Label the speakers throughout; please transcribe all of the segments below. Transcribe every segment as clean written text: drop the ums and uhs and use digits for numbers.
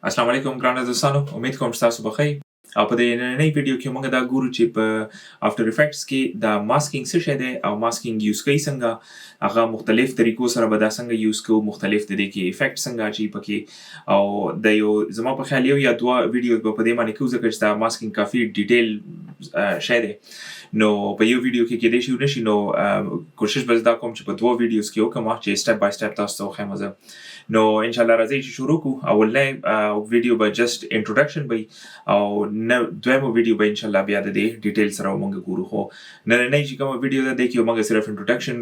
Speaker 1: السلام علیکم ګرانو دوستانو، امید کوم چې تاسو به ښه یئ او په دې نننۍ ویډیو کې موږ دا ګورو چې په افټر افیکټس کې دا ماسکینګ څه شی دی او ماسکینګ یوز کوي څنګه، هغه مختلف طریقو سره به دا څنګه یوز کوو، مختلف د دې کې افیکټ څنګه اچوي پکې، او د یو زما په خیال یو یا دوه ویډیو به په دې باندې کوو ځکه چې دا ماسکینګ کافي ډیټیل شی دی. نو په یو ویډیو کې کېدای شي ونشي، نو کوشش به دا کوم چې په دوه ویډیوز کې وکړم چې سټپ بای سټپ تاسو ته وښیم زه. نو ان شاء الله راځي چې شروع کوو. اولنی ویډیو به جست انټروډکشن وي او دویمه ویډیو به ان شاء الله بیا د دې ډیټیل سره موږ ګورو. خو نننۍ چې کومه ویډیو ده د کې موږ صرف انټروډکشن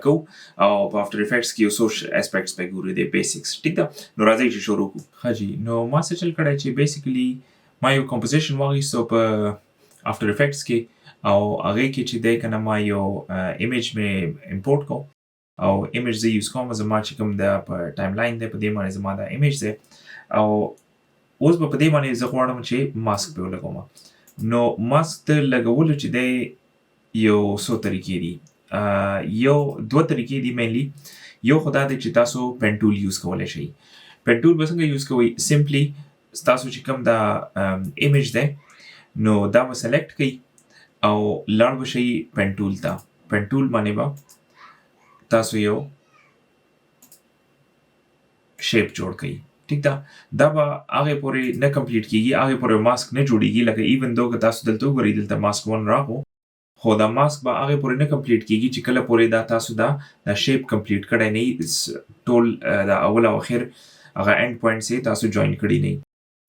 Speaker 1: کوو او په افټر افیکټس کې یو څو اسپیکټس به ګورو، د بیسکس. ټیک ده، نو راځي چې شروع کوو. ښه جي، نو ما څه چل کړی چې بیسیکلی ما یو کمپوزیشن واخیستو په افټر افیکټس کې، او هغې کې چې دی که نه ما یو ایمیج مې امپورټ کو او ایمیج زه یوز کوم. زما چې کوم د په ټایم لاین دی په دې باندې زما دا ایمیج دی، او اوس به په دې باندې زه غواړم چې ماسک پې ولګوم. نو ماسک د لګولو چې دی یو څو طریقې دي، یو دوه طریقې دي مینلی. یو خو دا دی چې تاسو پین ټول یوز کولی شئ. پین ټول به څنګه یوز کوئ؟ سمپلی ستاسو چې کوم دا ایمیج دی نو دا به سلیکټ کئ او لاړ به شئ پین ټول ته. پین ټول باندې به تاسو یو شیپ جوړ کئ. ټیک ده، دا به هغې پورې نه کمپلیټ کیږي، هغې پورې ماسک نه جوړیږي. لکه ایون دو که تاسو دلته وګورئ، دلته ماسک 1 راغو، خو دا ماسک به هغې پورې نه کمپلیټ کیږي چې کله پورې دا تاسو دا شیپ کمپلیټ کړی نه وي، ټول دا اول او اخر هغه اینډ پوینټس یې تاسو جوین کړي نه وي.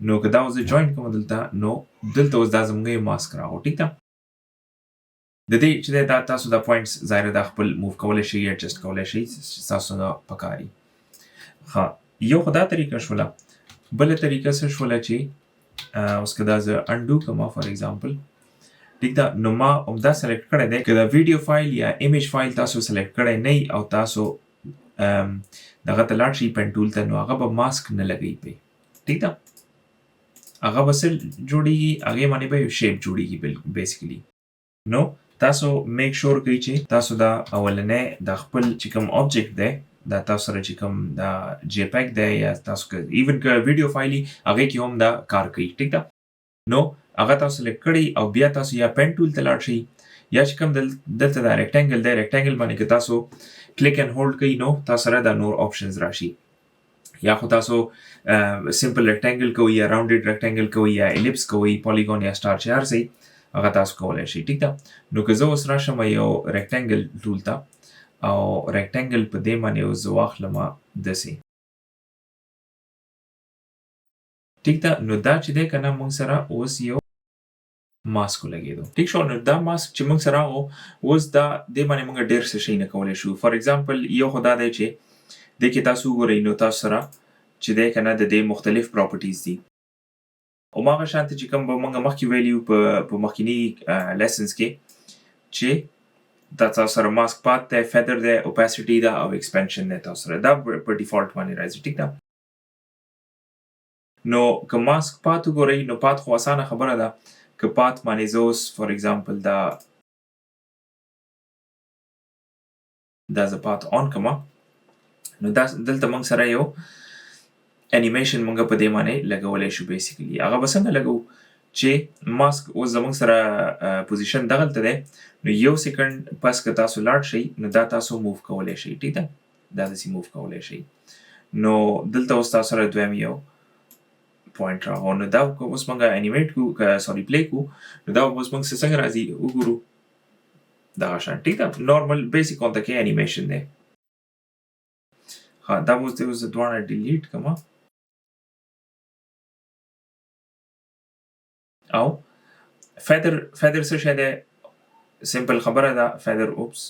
Speaker 1: نو که دا اوس زه جوین کوم دلته، نو دلته اوس دا زموږ یو ماسک راغو. ټیک ده، د دې چې دی دا تاسو دا پوینټس ظاهره دا خپل موو کولی شئ، ایډجسټ کولی شئ چې تاسو ته پکار وي. ښه، یو خو دا طریقه شوله. بله طریقه څه شوله چې اوس که دا زه انډو کوم فار ایگزامپل، ټیک ده، نو ما همدا سلیکټ کړی دی. که دا ویډیو فایل یا ایمیج فایل تاسو سلیکټ کړی نه وي او تاسو دغه ته لاړ شئ پین ټول ته، نو هغه به ماسک نه لګوي پې. ټیک ده، هغه به څه جوړیږي، هغې باندې به یو شیپ جوړیږي بیسیکلی. نو تاسو میک شور کوئ چې تاسو دا اولنی د خپل چې کوم آبجیکټ دی، دا تاسو سره چې کوم دا جی پیک دی یا تاسو که ایون که ویډیو فایل وي هغې کې هم دا کار کوي. ټیک ده، نو هغه تاسو سلیکټ کړئ او بیا تاسو یا پین ټول ته لاړ شئ یا چې کوم دلته دا ریکټینګل دی، ریکټینګل باندې که تاسو کلیک اینډ هولډ کوئ نو تاسو سره دا نور آپشنز راشي. یا خو تاسو سمپل ریکټینګل کوئ یا راونډډ ریکټینګل کوئ یا الیپس کوئ، پالیګون یا سټار چې هر څه هغه تاسو کولی شئ. ټیک ده، نو که زه اوس راشم یو ریکټینګل ټول ته او ریکټینګل په دې باندې اوس زه واخلم داسې. ټیک ده، نو دا چې دی که نه موږ سره اوس یو ماسک ولګېدو. ټیک شو، نو دا ماسک چې موږ سره راغو، اوس دا دې باندې موږ ډېر څه شی نه کولی شو. فار ایگزامپل یو خو دا دی چې دې کې تاسو وګورئ نو تاسو سره چې دی که نه د دې مختلف پراپرټیز دي. هماغه شانته چې کوم به موږ مخکې ویلي وو په مخکیني لیسنز کې چې دا تاسو سره ماسک پات دی، فیدر دی، اوپاسټي ده او ایکسپینشن دی تاسو سره. دا په ډیفالټ باندې راځي. ټیک ده، نو که ماسک پات وګورئ نو پات خو اسانه خبره ده. که پات باندې زه اوس فار ایگزامپل دا زه پات آن کوم، نو دا دلته موږ سره یو انیمیشن موږ په دې باندې لګولی شو. بیسیکلی هغه به څنګه لګوو چې ماسک اوس زموږ سره پوزیشن دغلته دی، نو یو سیکنډ پس که تاسو لاړ شئ نو دا تاسو موو کولی شئ. ټیک ده، دا داسې موو کولی شئ. نو دلته اوس تاسو سره دویم یو پوینټ راغو، نو دا اوس موږ انیمیټ کوو، که سوري پلی کوو، نو دا اوس موږ څنګه راځي وګورو دغه شان. ټیک ده، نارمل بیسیک غونته کې انیمیشن دی. ښه، دا اوس دی، اوس زه دواړه ډیلیټ کوم او فیدر څه شی دی؟ سمپل خبره ده. فیدر اوپس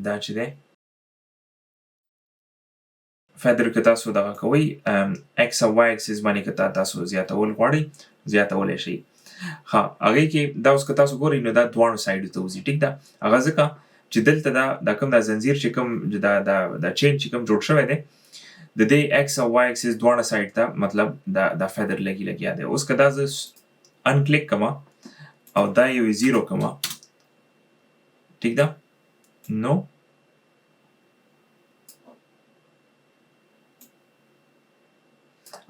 Speaker 1: دا چې دی فیدر که تاسو دغه کوئ ایکس او وای اکسس باندې که تاسو زیاتول غواړئ زیاتولی شئ. ښه، هغې کې دا اوس که تاسو ګورئ نو دا دواړو سایډو ته وځي. ټیک ده، هغه ځکه چې دلته دا کوم دا زنځیر چې کوم دا چین چې کوم جوړ شوی دی د دې ایکس او وای اکسس دواړه سایډ ته، مطلب دا فیدر لګیا دی. اوس که دا زه ان کلیک کوم او دا یو زیرو کوم، ټیک ده، نو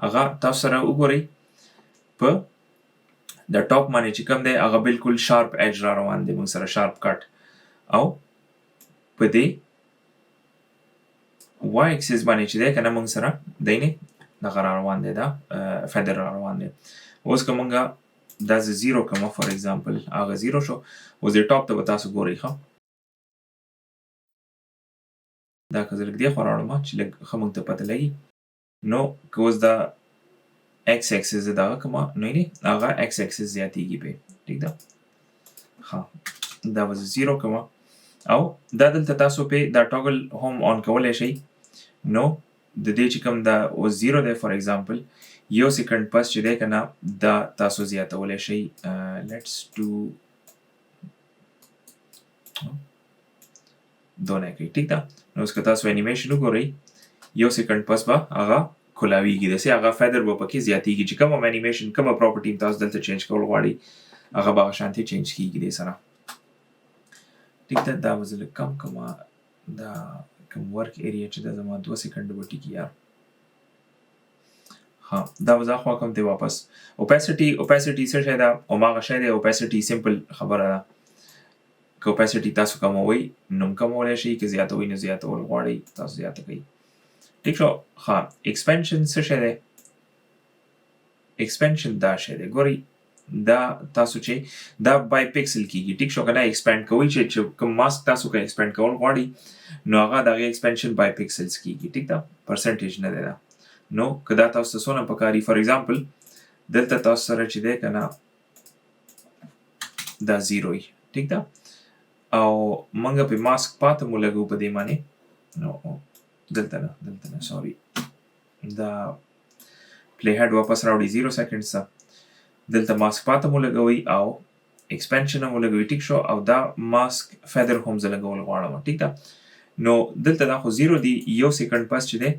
Speaker 1: هغه تاسو سره وګورئ په د ټاپ باندې چې کوم دی هغه بالکل شارپ ایج را روان دی موږ سره شارپ کټ او په دې وای اکسس باندې چې دی کنه موږ سره دی نه دغه را روان دی دا فیدر را روان دی اوس که موږ دا زیرو کوم فار ایگزامپل هغه زیرو شو اوس د ټاپ ته به تاسو ګورئ ښه دا که زه لږ دې خوا راوړم چې لږ ښه موږ ته پته لګي نو که اوس دا ایکس اکسس دغه کومه نو نه هغه ایکس اکسس زیاتېږي پې ټیک ده ښه دا به زه زیرو کوم او دا دلته تاسو پې دا ټاګل هم آن کولی شئ نو د دې چې کوم دا اوس زیرو دی فار ایگزامپل یو سیکنډ پس چې دی که نه دا تاسو زیاتولی شئ لیټس ډو دونه کوي ټیک ده نو اوس که تاسو انیمیشن وګورئ یو سیکنډ پس به هغه کولاویږي داسې هغه فیدر به پکې زیاتېږي چې کوم انیمیشن کومه پراپرټي تاسو دلته چینج کول غواړئ هغه به هغه شانتې چینج کېږي دې سره ټیک ده دا به زه لږ کم کومه دا کوم ورک ایریا چې دا زما 2 سیکنډ به ټیکي یار ها دا به زه اخوا کوم دی واپس اوپیسټي څه شی ده هماغه شی دی اوپیسټي سمپل خبره ده که اوپیسټي تاسو کموئ نو هم کمولی شئ که زیاتوئ نو زیاتول غواړئ تاسو زیاته کوئ ٹھیک شو ها ایکسپینشن څه شی دی ایکسپینشن دا شی دی ګورئ دا تاسو چې دا بای پکسل کیږي ټیک شو کنه ایکسپاند کوئ چې کوم ماسک تاسو که ایکسپاند کول غواړئ نو هغه د هغې ایکسپینشن بای پکسلز کیږي ټیک ده پرسنټیج نه دی دا نو که دا تاسو ته څونه پکاري فار ایگزامپل دلته تاسو سره چې دی که نه دا زیرو وي ټیک ده او موږ پې ماسک پاته مو لګو په دې باندې نو دلته نه سوري دا پلی هیډ واپس راوړي 0 سیکنډز ته دلته ماسک پاته مو لګوئ او ایکسپینشن مو لګوئ ټیک شو او دا ماسک فیدر هم زه لګول غواړم ټیک ده نو دلته دا خو 0 دی یو سیکنډ پس چې دی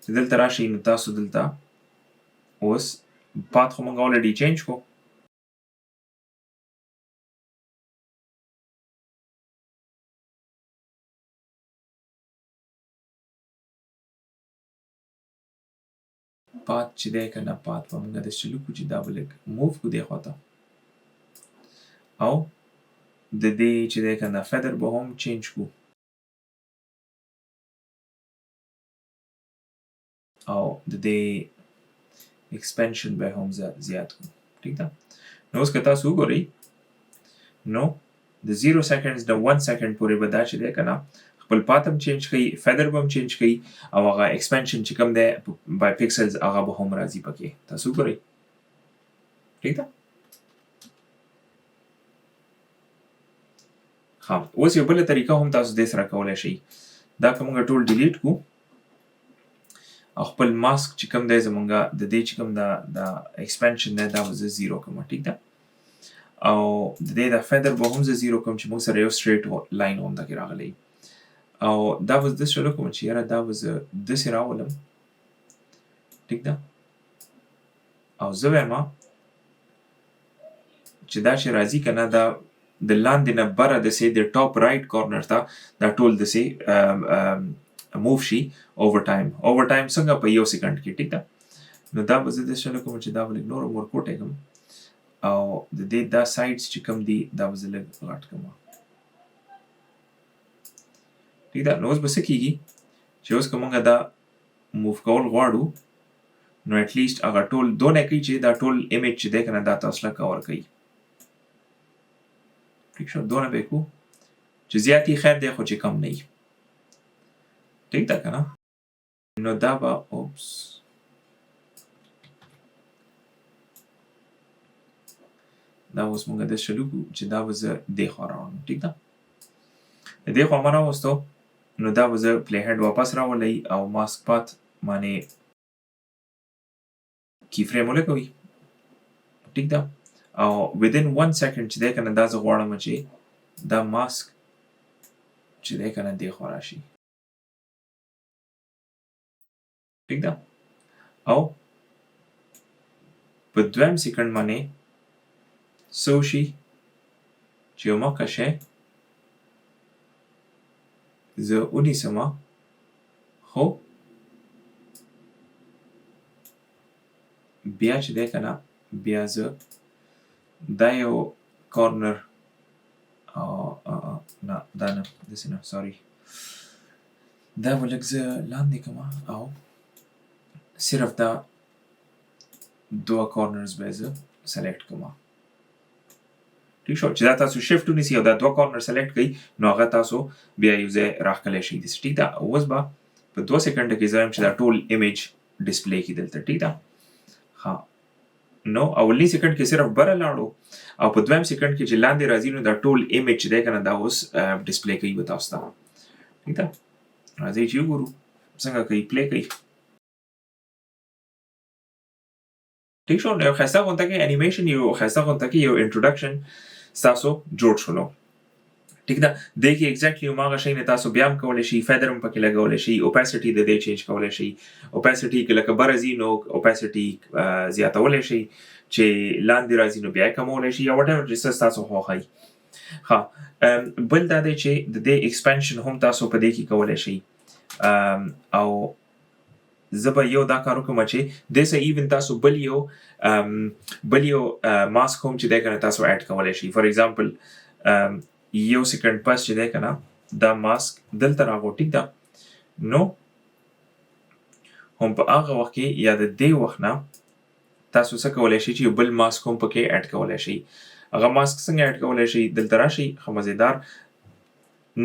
Speaker 1: چې دلته راشئ نو تاسو دلته اوس پات خو موږ الریډي چینج کو پات چې دی که نه پات به موږ داسې چلو کړو چې دا به لږ موو کړو دې خوا ته او د دې چې دی که نه فیدر به هم چینج کړو او د دې ایکسپینشن به هم زیات کړو ټیک ده نو اوس که تاسو وګورئ نو د 0 سیکنډز د 1 سیکنډ پورې به دا چې دی که نه خپل پات هم چینج کوي فیدر به هم چینج کوي او هغه ایکسپینشن چې کوم دی بای پکسلز هغه به هم راځي پکې تاسو وګورئ ټیک ده ها اوس یو بله طریقه هم تاسو دې سره کولی شئ دا که موږ ټول ډیلیټ کړو او خپل ماسک چې کوم دی زمونږ د دې چې کوم دا ایکسپینشن دی دا به زه زیرو کوم ټیک ده او د دې دا فیدر به هم زه زیرو کوم چې موږ سره یو سټریټ لاین هم دکې راغلی او دا به زه شروع کوم چې یاره دا به زه داسې راولم ټیک ده او زه وایم چې دا چې راځي که نه دا د لاندې نه بره داسې د ټاپ رایټ کارنر ته دا ټول داسې موو شي اوور ټایم څنګه په یو سیکنډ کې ټیک ده نو دا به زه داسې شروع کوم چې دا به لږ نور هم ورکوټی کړم او د دې دا سایډز چې کوم دي دا به زه لږ غټ کړم ٹھیک ده نو اوس به څه کېږي چې اوس که موږ دا موو کول غواړو نو اټلیسټ هغه ټول دونه کوي چې دا ټول ایمیج چې دی که نه دا تاسو له کور کوي ٹھیک شو دونه به یې کړو چې زیات یې خیر دی خو چې کم نه وي ٹھیک ده که نه نو دا به اوپس دا اوس موږ داسې چلو کړو چې دا به زه دې خوا راوړم ټیک ده د دې خوا مه راوستو نو دا به زه پلی هیډ واپس راولئ او ماسک پات باندې کی فریم ولګوئ ټیک ده او within 1 سیکنډ چې دی که نه دا زه غواړم چې دا ماسک چې دی که نه دې خوا راشي ټیک ده او په 2 سیکنډ باندې څه وشي چې یو مکه شی زه ونیسمه خو بیا چې دی کنه بیا زه دا یو کارنر نه دا نه داسې نه سوري دا به لږ زه لاندې کړم او صرف دا دوه کارنرز به زه سلیکټ کړم ٹھیک شو چې دا تاسو شفټ ونیسئ او دا دوه کارنر سلیکټ کړئ نو هغه تاسو بیا یو ځای راښکلی شئ داسې ټیک ده اوس به په 2 سیکنډه کې زه وایم چې دا ټول ایمیج ډسپلی کړي دلته ټیک ده ها نو اولنی سیکنډ کې صرف بره لاړو او په دویم سیکنډ کې چې لاندې راځي نو دا ټول ایمیج چې دی که نه دا اوس ډسپلی کوي به تاسو ته ټیک ده راځئ چې وګورو څنګه کوي پلی کوي ټیک شو نو یو ښایسته غونته کې انیمیشن یو ښایسته غونته کې یو انټروډکشن ستاسو جوړ شولو ټیک ده دې کې ایگزیکټلی هماغه شی نه تاسو بیا هم کولی شئ فیدر هم پکې لګولی شئ اوپیسټي د دې چینج کولی شئ اوپیسټي کې لکه بره ځي نو اوپیسټي زیاتولی شئ چې لاندې راځي نو بیا یې کمولی شئ یا وټ ایور چې څه ستاسو خوښوئ ها بل دا دی چې د دې ایکسپینشن هم تاسو په دې کې کولی شئ او زه به یو دا کار وکړم چې دې سه ایون تاسو بل یو ماسک هم چې دی که نه تاسو اډ کولی شئ فار ایگزامپل یو سیکنډ پس چې دی که نه دا ماسک دلته راغو ټیک ده نو هم په هغه وخت کې یا د دې وخت نه تاسو څه کولی شئ چې یو بل ماسک هم پکې اډ کولی شئ هغه ماسک څنګه اډ کولی شئ دلته راشئ ښه مزېدار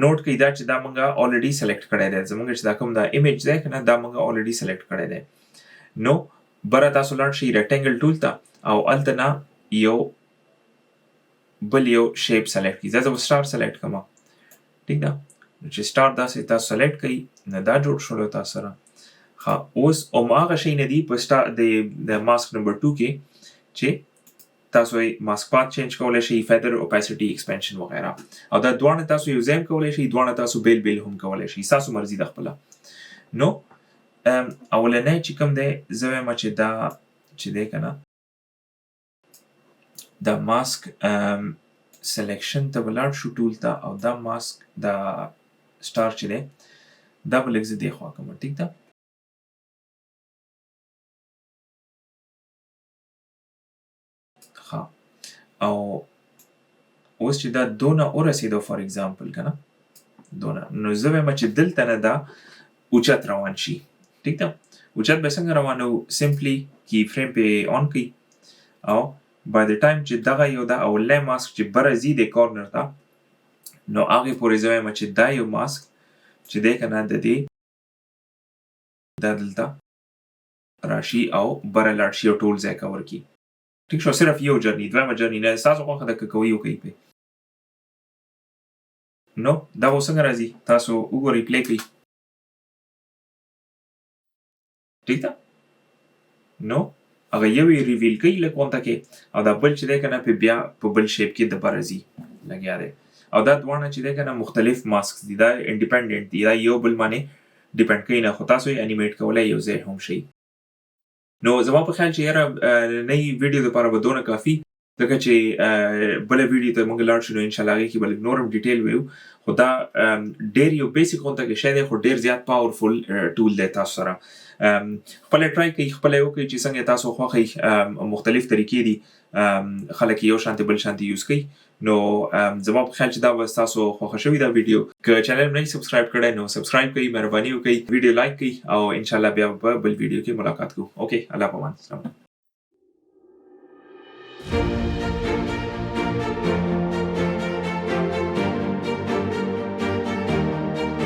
Speaker 1: نوٹ کړئ دا چې دا موږ الریډي سلیکټ کړی دی زموږ چې دا کوم دا ایمیج دی که نه دا موږ الریډي سلیکټ کړی دی نو بره تاسو لاړ شئ ریکټینګل ټول ته او هلته نه یو بل یو شیپ سلیکټ کړئ زه سټار سلیکټ کړم ټیک ده چې سټار داسې تاسو سلیکټ کړئ نه دا جوړ شولو تاسو سره ښه اوس هماغه شی نه دي په د ماسک نمبر 2 کې چې تاسو یې ماسک پات چینج کولی شئ فیدر اوپیسټي ایکسپینشن وغیره او دا دواړه تاسو یو ځای هم کولی شئ دواړه تاسو بیل بیل هم کولی شئ ستاسو مرضي ده خپله نو اولنی چې کوم دی زه وایم چې دا چې دی که نه دا ماسک سلیکشن ته به لاړ شو ټول ته او دا ماسک دا سټار چې دی دا به لږ زه دې خوا کوم ټیک ده ښه او اوس چې دا دونه ورسېدو فار ایگزامپل که نه دونه نو زه وایم چې دلته نه دا اوچت روان شي ټیک ده اوچت به څنګه روانو سمپلی کی فریم پې آن کړئ او by the time چې دغه یو دا اولنی ماسک چې بره ځي د کارنر ته نو هغې پورې زه وایم چې دا یو ماسک چې دی که نه د دې دا دلته راشي او بره لاړ شي او ټول ځای کور کړي ټیک شو صرف یو جرني دویمه جرني نه ستاسو خوښه ده که کوئ وکئ پې نو دا به څنګه راځي تاسو وګورئ پلی کړئ ټیک ده نو هغه یو یې ریویل کوي لږ غونته کې او دا بل چې دی که نه پې بیا په بل شیپ کې د بره ځي لګیا دی او دا دواړه چې دی که نه مختلف ماسک دي دا انډیپنډنټ دي دا یو بل باندې ډیپنډ کوي نه خو تاسو یې انیمیټ کولی یو ځای هم شئ نو زما په خیال چې یاره نوی ویډیو دپاره به دونه کافي ځکه چې بله ویډیو ته موږ لاړ شو نو انشاءالله هغې کې به لږ نور هم ډیټیل ویو خو دا ډېر یو بیسک غونته کې شی دی خو ډېر زیات پاورفل ټول دی تاسو سره خپله یې ټرای کوئ خپله یې وکړئ چې څنګه تاسو خوښئ مختلف طریقې دي خلک یو شانتې بل شانتې یوز کوي نو زما په خیال چې دا به ستاسو خوښه شوي دا ویډیو که چینل مې نه سبسکرایب کړی نو سبسکرایب کوئ مهرباني وکړئ ویډیو لایک کوئ او انشاءالله بیا په بل ویډیو کې ملاقات کوو اوکې الله پامان